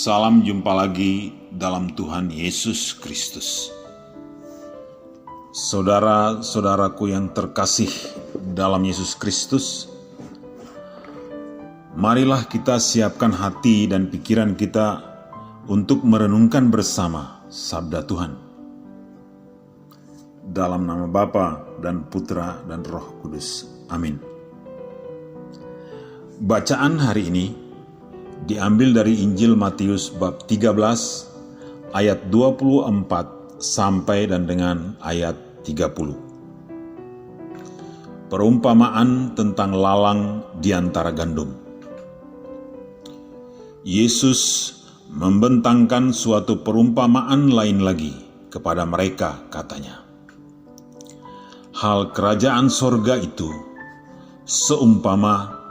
Salam jumpa lagi dalam Tuhan Yesus Kristus. Saudara-saudaraku yang terkasih dalam Yesus Kristus, marilah kita siapkan hati dan pikiran kita untuk merenungkan bersama sabda Tuhan. Dalam nama Bapa dan Putra dan Roh Kudus. Amin. Bacaan hari ini diambil dari Injil Matius bab 13 ayat 24 sampai dan dengan ayat 30. Perumpamaan tentang lalang di antara gandum. Yesus membentangkan suatu perumpamaan lain lagi kepada mereka, katanya. Hal kerajaan sorga itu seumpama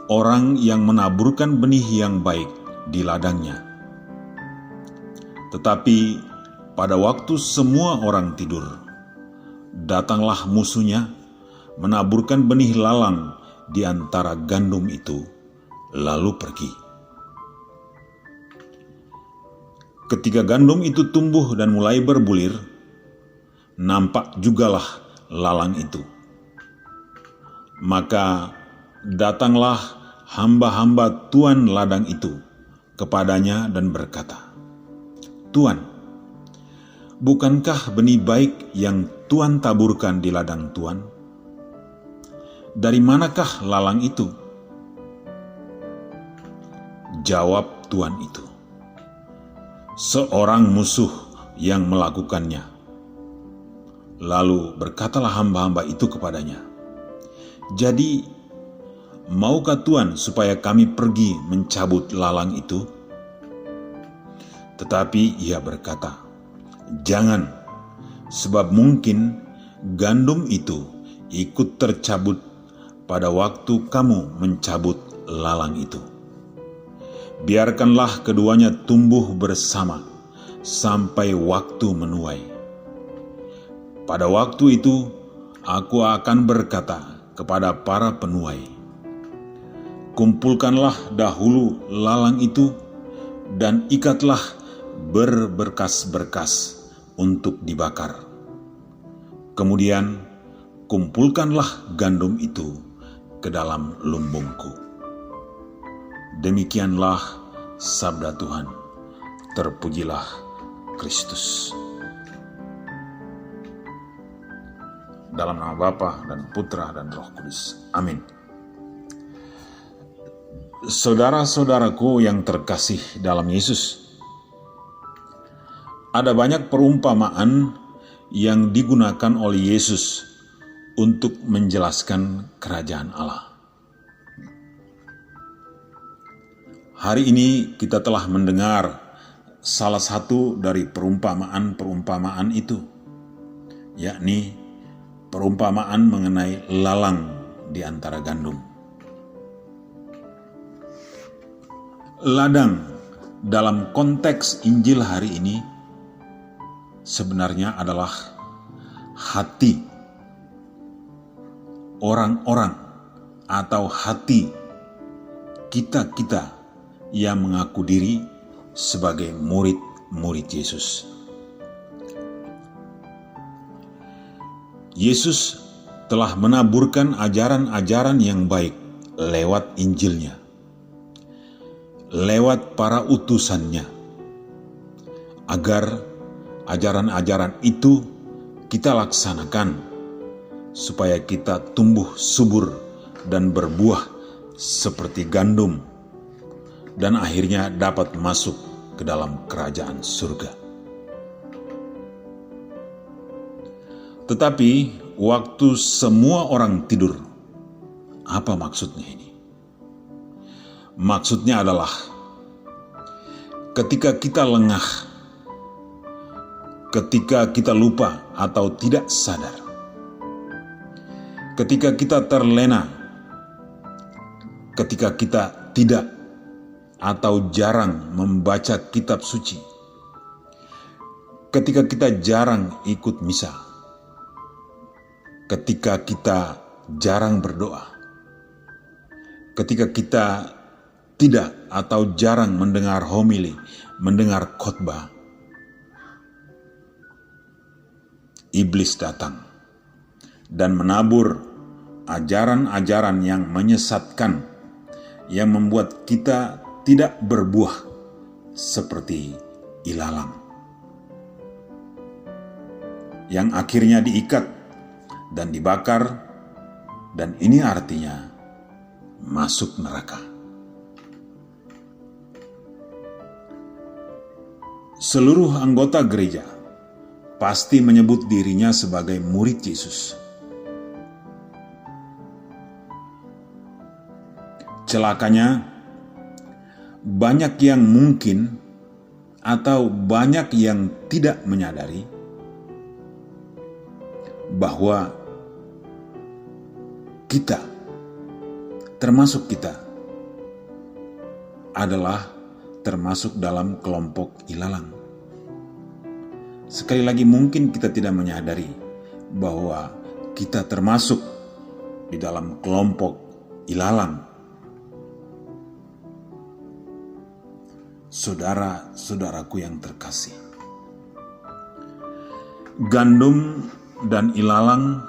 orang yang menaburkan benih yang baik di ladangnya. Tetapi pada waktu semua orang tidur, datanglah musuhnya menaburkan benih lalang di antara gandum itu, lalu pergi. Ketika gandum itu tumbuh dan mulai berbulir, nampak jugalah lalang itu. Maka datanglah hamba-hamba tuan ladang itu kepadanya dan berkata, "Tuan, bukankah benih baik yang Tuan taburkan di ladang Tuan? Dari manakah lalang itu?" Jawab tuan itu, "Seorang musuh yang melakukannya." Lalu berkatalah hamba-hamba itu kepadanya, "Jadi, maukah Tuan supaya kami pergi mencabut lalang itu?" Tetapi ia berkata, "Jangan, sebab mungkin gandum itu ikut tercabut pada waktu kamu mencabut lalang itu. Biarkanlah keduanya tumbuh bersama sampai waktu menuai. Pada waktu itu aku akan berkata kepada para penuai, kumpulkanlah dahulu lalang itu dan ikatlah berberkas-berkas untuk dibakar. Kemudian kumpulkanlah gandum itu ke dalam lumbungku." Demikianlah sabda Tuhan. Terpujilah Kristus. Dalam nama Bapa dan Putra dan Roh Kudus. Amin. Saudara-saudaraku yang terkasih dalam Yesus, ada banyak perumpamaan yang digunakan oleh Yesus untuk menjelaskan kerajaan Allah. Hari ini kita telah mendengar salah satu dari perumpamaan-perumpamaan itu, yakni perumpamaan mengenai lalang di antara gandum. Ladang dalam konteks Injil hari ini sebenarnya adalah hati orang-orang atau hati kita-kita yang mengaku diri sebagai murid-murid Yesus. Yesus telah menaburkan ajaran-ajaran yang baik lewat Injilnya, lewat para utusannya, agar ajaran-ajaran itu kita laksanakan supaya kita tumbuh subur dan berbuah seperti gandum dan akhirnya dapat masuk ke dalam kerajaan surga. Tetapi waktu semua orang tidur, apa maksudnya ini? Maksudnya adalah ketika kita lengah, ketika kita lupa atau tidak sadar, ketika kita terlena, ketika kita tidak atau jarang membaca kitab suci, ketika kita jarang ikut misa, ketika kita jarang berdoa, ketika kita tidak atau jarang mendengar homili, mendengar khotbah, iblis datang dan menabur ajaran-ajaran yang menyesatkan, yang membuat kita tidak berbuah seperti ilalang, yang akhirnya diikat dan dibakar, dan ini artinya masuk neraka. Seluruh anggota gereja pasti menyebut dirinya sebagai murid Yesus. Celakanya, banyak yang mungkin atau banyak yang tidak menyadari bahwa kita, termasuk kita, adalah termasuk dalam kelompok ilalang. Sekali lagi, mungkin kita tidak menyadari bahwa kita termasuk di dalam kelompok ilalang. Saudara-saudaraku yang terkasih, gandum dan ilalang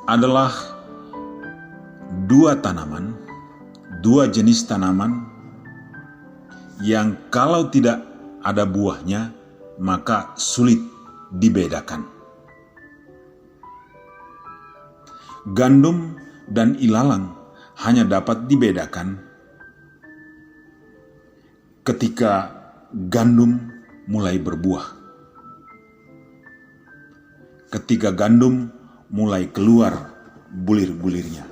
adalah dua jenis tanaman yang kalau tidak ada buahnya maka sulit dibedakan. Gandum dan ilalang hanya dapat dibedakan ketika gandum mulai berbuah. Ketika gandum mulai keluar bulir-bulirnya.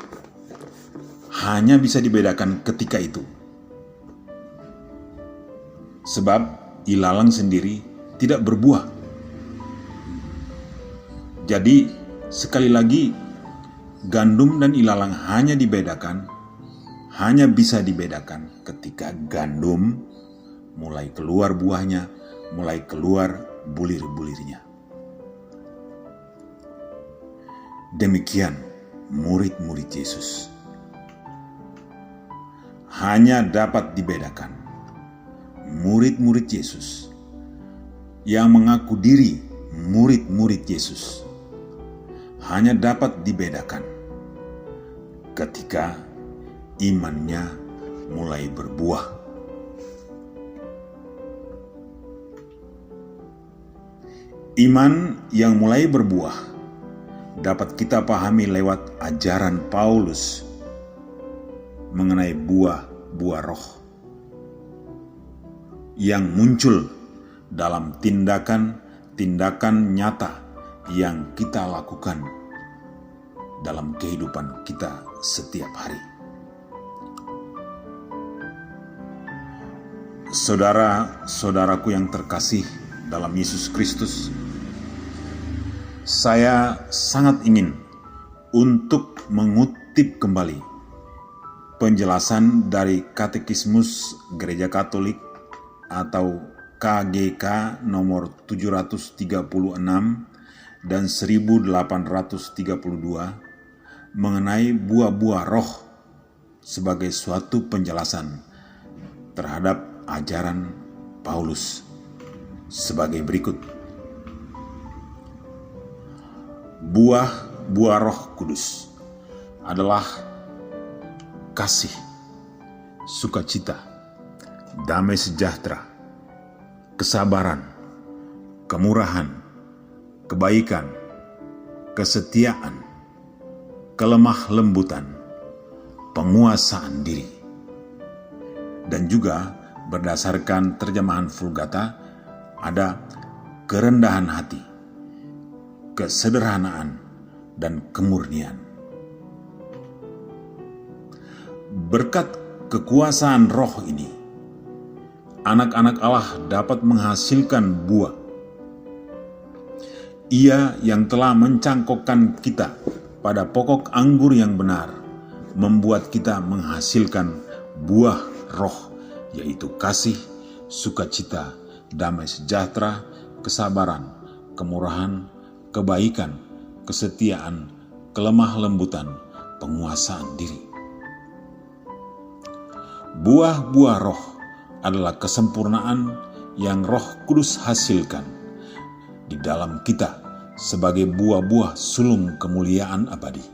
Hanya bisa dibedakan ketika itu. Sebab ilalang sendiri tidak berbuah. Jadi sekali lagi, gandum dan ilalang hanya bisa dibedakan ketika gandum mulai keluar buahnya, mulai keluar bulir-bulirnya. Demikian murid-murid Yesus. Hanya dapat dibedakan murid-murid Yesus yang mengaku diri murid-murid Yesus. Hanya dapat dibedakan ketika imannya mulai berbuah. Iman yang mulai berbuah dapat kita pahami lewat ajaran Paulus mengenai buah-buah roh yang muncul dalam tindakan-tindakan nyata yang kita lakukan dalam kehidupan kita setiap hari. Saudara-saudaraku yang terkasih dalam Yesus Kristus, saya sangat ingin untuk mengutip kembali penjelasan dari Katekismus Gereja Katolik atau KGK nomor 736 dan 1832 mengenai buah-buah roh sebagai suatu penjelasan terhadap ajaran Paulus sebagai berikut. Buah-buah Roh Kudus adalah kasih, sukacita, damai sejahtera, kesabaran, kemurahan, kebaikan, kesetiaan, kelemah lembutan, penguasaan diri. Dan juga berdasarkan terjemahan Vulgata ada kerendahan hati, kesederhanaan, dan kemurnian. Berkat kekuasaan roh ini, anak-anak Allah dapat menghasilkan buah. Ia yang telah mencangkokkan kita pada pokok anggur yang benar, membuat kita menghasilkan buah roh, yaitu kasih, sukacita, damai sejahtera, kesabaran, kemurahan, kebaikan, kesetiaan, kelemah lembutan, penguasaan diri. Buah-buah roh adalah kesempurnaan yang Roh Kudus hasilkan di dalam kita sebagai buah-buah sulung kemuliaan abadi.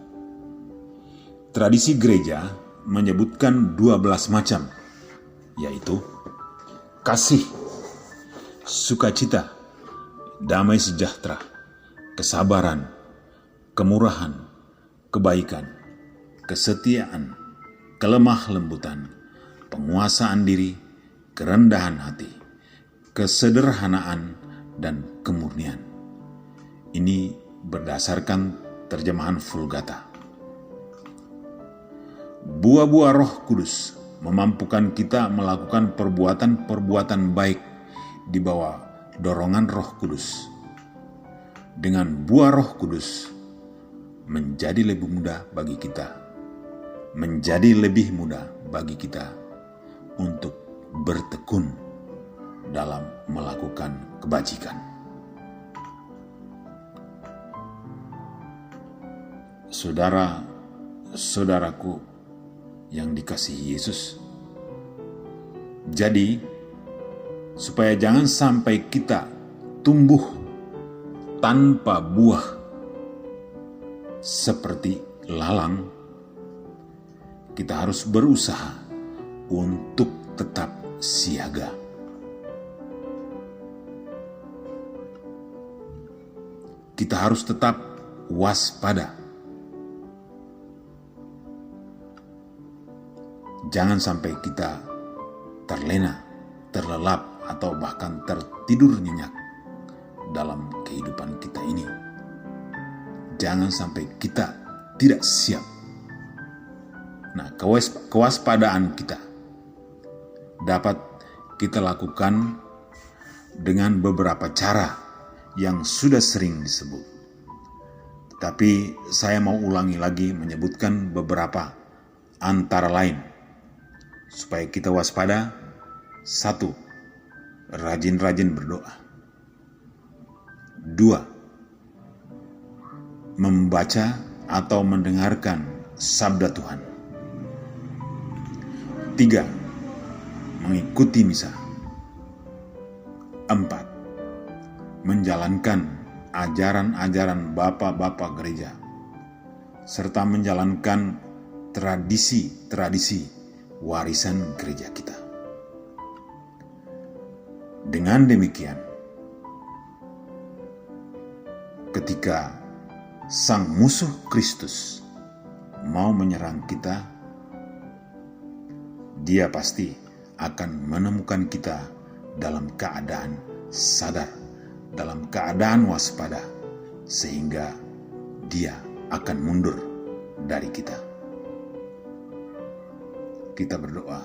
Tradisi gereja menyebutkan 12 macam, yaitu kasih, sukacita, damai sejahtera, kesabaran, kemurahan, kebaikan, kesetiaan, kelemah lembutan, penguasaan diri, kerendahan hati, kesederhanaan, dan kemurnian. Ini berdasarkan terjemahan Vulgata. Buah-buah Roh Kudus memampukan kita melakukan perbuatan-perbuatan baik di bawah dorongan Roh Kudus. Dengan buah Roh Kudus menjadi lebih mudah bagi kita untuk bertekun dalam melakukan kebajikan. Saudara-saudaraku yang dikasihi Yesus, jadi supaya jangan sampai kita tumbuh tanpa buah seperti lalang, kita harus berusaha untuk tetap siaga. Kita harus tetap waspada. Jangan sampai kita terlena, terlelap, atau bahkan tertidur nyenyak dalam kehidupan kita ini. Jangan sampai kita tidak siap. Nah, kewaspadaan kita dapat kita lakukan dengan beberapa cara yang sudah sering disebut. Tapi saya mau ulangi lagi menyebutkan beberapa antara lain supaya kita waspada. 1. Rajin-rajin berdoa. 2. Membaca atau mendengarkan sabda Tuhan. 3. Mengikuti misa. 4. Menjalankan ajaran-ajaran bapak-bapak gereja, serta menjalankan tradisi-tradisi warisan gereja kita. Dengan demikian, ketika sang musuh Kristus mau menyerang kita, dia pasti akan menemukan kita dalam keadaan sadar, dalam keadaan waspada, sehingga dia akan mundur dari kita. Kita berdoa,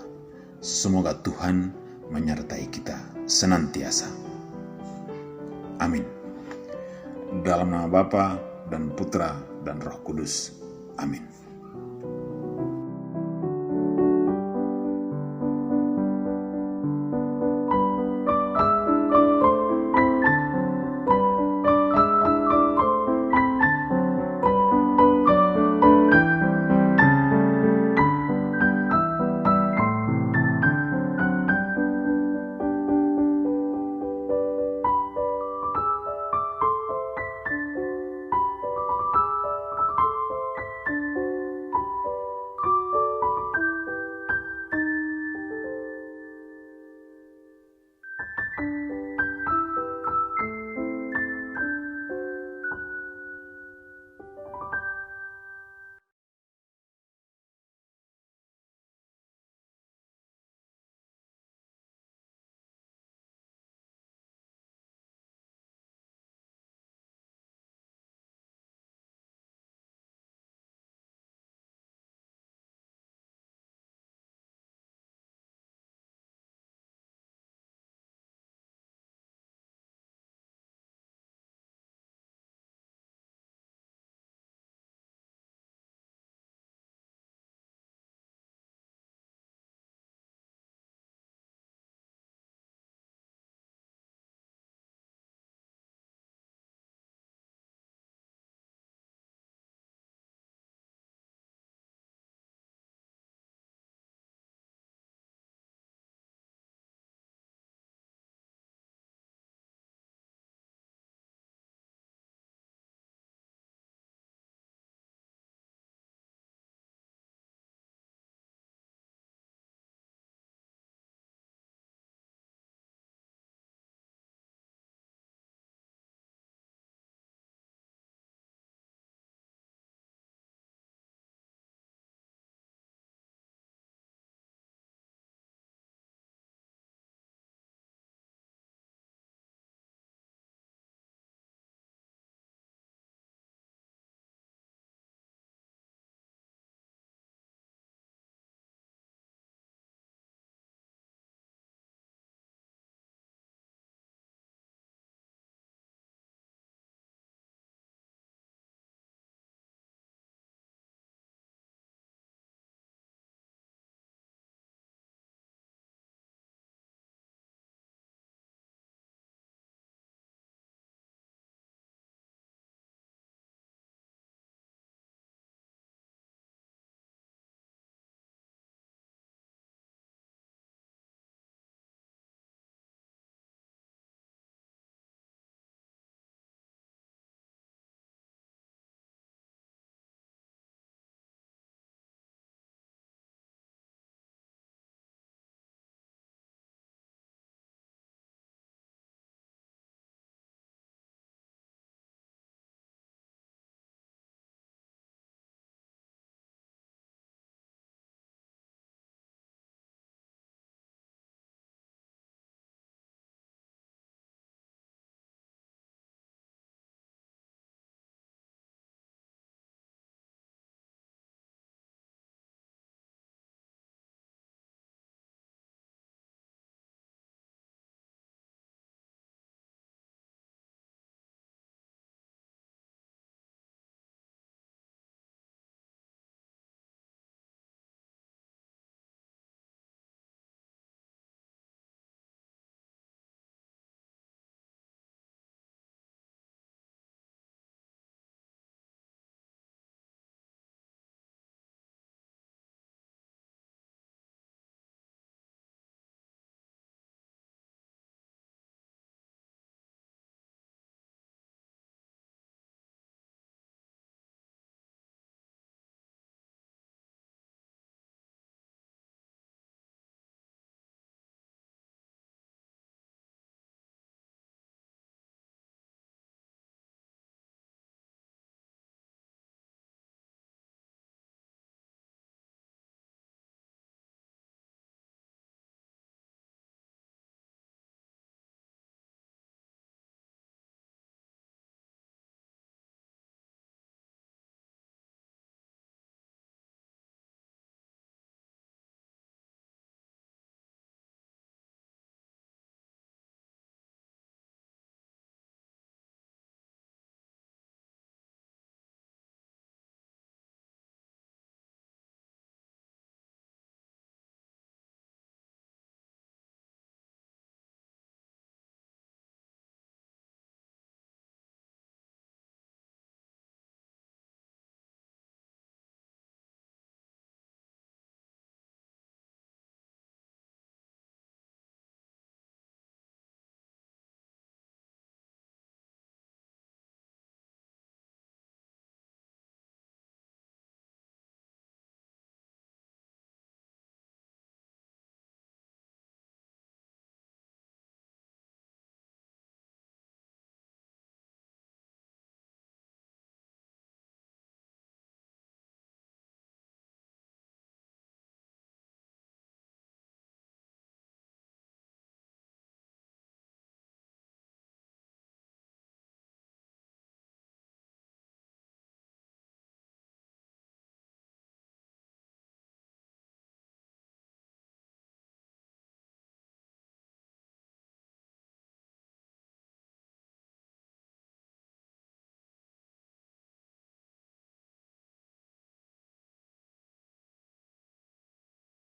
semoga Tuhan menyertai kita senantiasa. Amin. Dalam nama Bapa dan Putra dan Roh Kudus. Amin.